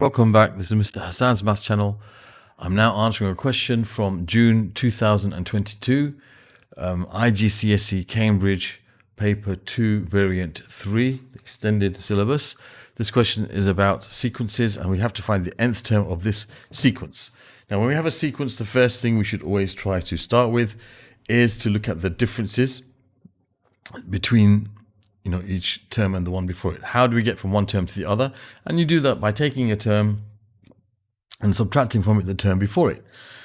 Welcome back. This is Mr. Hassan's Maths channel. I'm now answering a question from June 2022, IGCSE Cambridge Paper 2 Variant 3, extended syllabus. This question is about sequences and we have to find the nth term of this sequence. Now when we have a sequence, the first thing we should always try to start with is to look at the differences between each term and the one before it. How do we get from one term to the other? And you do that by taking a term and subtracting from it the term before it.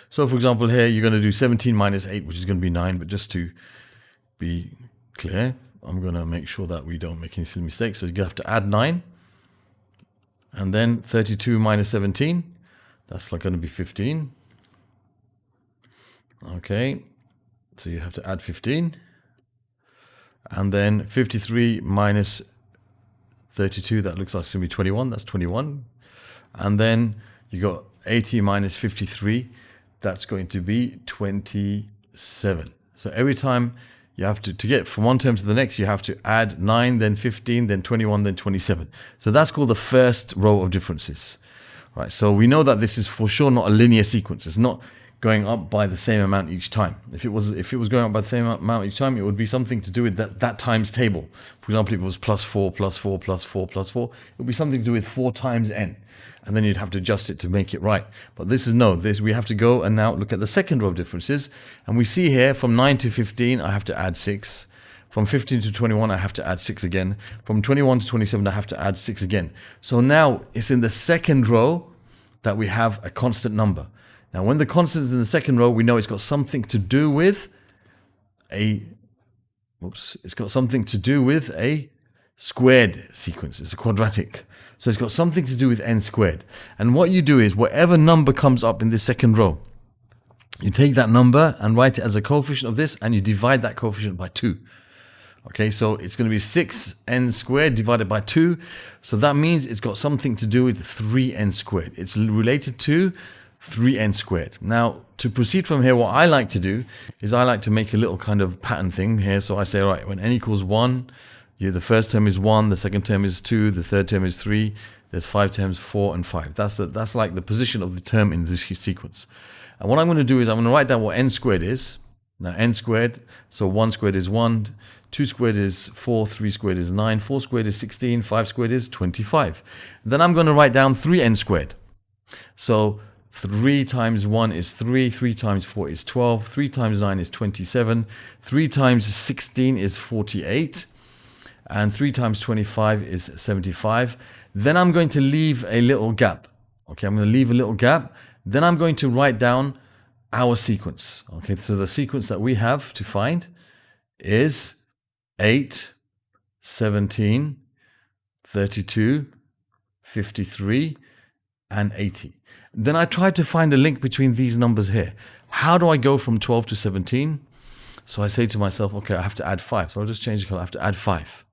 So for example, here you're going to do 17 minus 8, which is going to be 9. But just to be clear, I'm going to make sure that we don't make any silly mistakes. So you have to add 9. And then 32 minus 17, that's going to be 15. Okay, so you have to add 15. And then 53 minus 32, that looks like it's going to be 21. That's 21. And then you got 80 minus 53. That's going to be 27. So every time you have to get from one term to the next, you have to add 9, then 15, then 21, then 27. So that's called the first row of differences. Right. So we know that this is for sure not a linear sequence. It's not going up by the same amount each time. If it was going up by the same amount each time, it would be something to do with that times table. For example, if it was plus 4, plus 4, plus 4, plus 4, it would be something to do with 4 times n. And then you'd have to adjust it to make it right. But this is we have to go and now look at the second row of differences. And we see here from 9 to 15, I have to add 6. From 15 to 21, I have to add 6 again. From 21 to 27, I have to add 6 again. So now it's in the second row that we have a constant number. Now, when the constant is in the second row, we know it's got something to do with a squared sequence. It's a quadratic. So it's got something to do with n squared. And what you do is whatever number comes up in this second row, you take that number and write it as a coefficient of this, and you divide that coefficient by 2. Okay, so it's going to be 6n squared divided by 2. So that means it's got something to do with 3n squared. It's related to 3n squared. Now, to proceed from here, what I like to do is I like to make a little kind of pattern thing here. So I say, right, when n equals 1, the first term is 1, the second term is 2, the third term is 3, there's 5 terms, 4 and 5. That's like the position of the term in this sequence. And what I'm going to do is I'm going to write down what n squared is. Now, n squared, so 1 squared is 1, 2 squared is 4, 3 squared is 9, 4 squared is 16, 5 squared is 25. Then I'm going to write down 3n squared. So 3 times 1 is 3, 3 times 4 is 12, 3 times 9 is 27, 3 times 16 is 48, and 3 times 25 is 75. Then I'm going to leave a little gap. Okay, I'm going to leave a little gap. Then I'm going to write down our sequence. Okay, so the sequence that we have to find is 8, 17, 32, 53, and 80. Then I try to find a link between these numbers here. How do I go from 12 to 17? So I say to myself, okay, I have to add 5. So I'll just change the color. I have to add 5.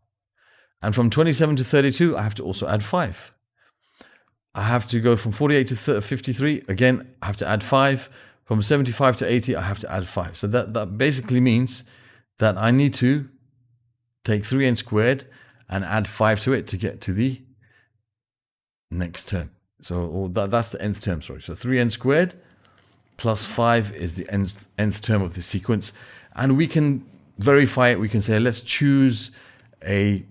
And from 27 to 32, I have to also add 5. I have to go from 48 to 53. Again, I have to add 5. From 75 to 80, I have to add 5. So that basically means that I need to take 3n squared and add 5 to it to get to the next term. So that's the nth term, sorry. So 3n squared plus 5 is the nth term of the sequence. And we can verify it. We can say, let's choose a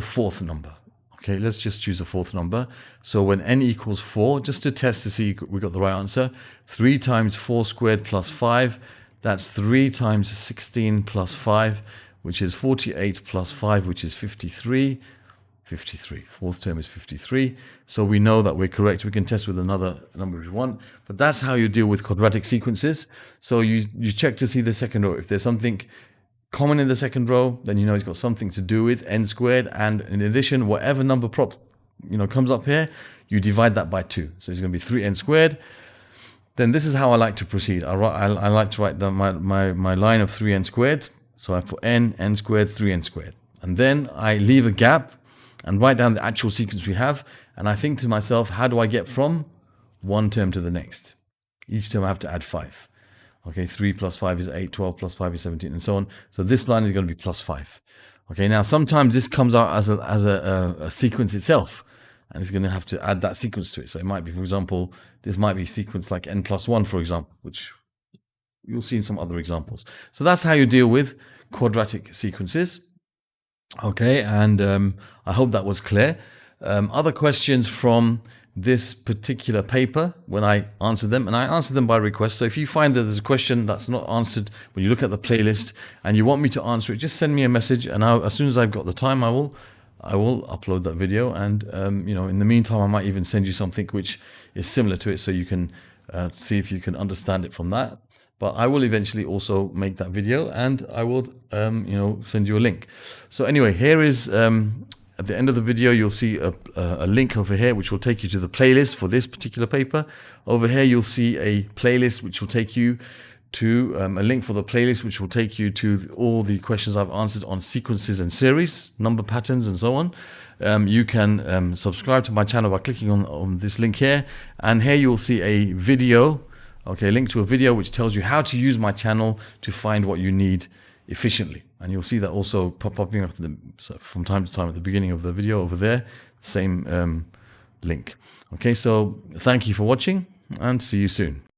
fourth number. Okay, let's just choose a fourth number. So when n equals 4, just to test to see we got the right answer, 3 times 4 squared plus 5, that's 3 times 16 plus 5, which is 48 plus 5, which is 53. 53. Fourth term is 53. So we know that we're correct. We can test with another number if you want. But that's how you deal with quadratic sequences. So you check to see the second row. If there's something common in the second row, then you know it's got something to do with n squared. And in addition, whatever number comes up here, you divide that by 2. So it's going to be 3n squared. Then this is how I like to proceed. I like to write down my line of 3n squared. So I put n squared, 3n squared. And then I leave a gap and write down the actual sequence we have. And I think to myself, how do I get from one term to the next? Each term I have to add 5. Okay, 3 plus 5 is 8, 12 plus 5 is 17, and so on. So this line is going to be plus 5. Okay, now sometimes this comes out as a sequence itself. and it's going to have to add that sequence to it. So it might be, for example, this might be sequence like n+1, for example, which you'll see in some other examples. So that's how you deal with quadratic sequences. Okay, and I hope that was clear. Other questions from this particular paper, when I answer them, and I answer them by request. So if you find that there's a question that's not answered when you look at the playlist and you want me to answer it, just send me a message, and as soon as I've got the time, I will upload that video. And in the meantime, I might even send you something which is similar to it, so you can see if you can understand it from that. But I will eventually also make that video, and I will send you a link. So anyway, here is at the end of the video, you'll see a link over here which will take you to the playlist for this particular paper. Over here, you'll see a playlist which will take you to a link for the playlist which will take you to all the questions I've answered on sequences and series, number patterns, and so on. You can subscribe to my channel by clicking on this link here, and here you'll see a video, okay, link to a video which tells you how to use my channel to find what you need efficiently. And you'll see that also popping up from time to time at the beginning of the video over there, same link. Okay, so thank you for watching, and see you soon.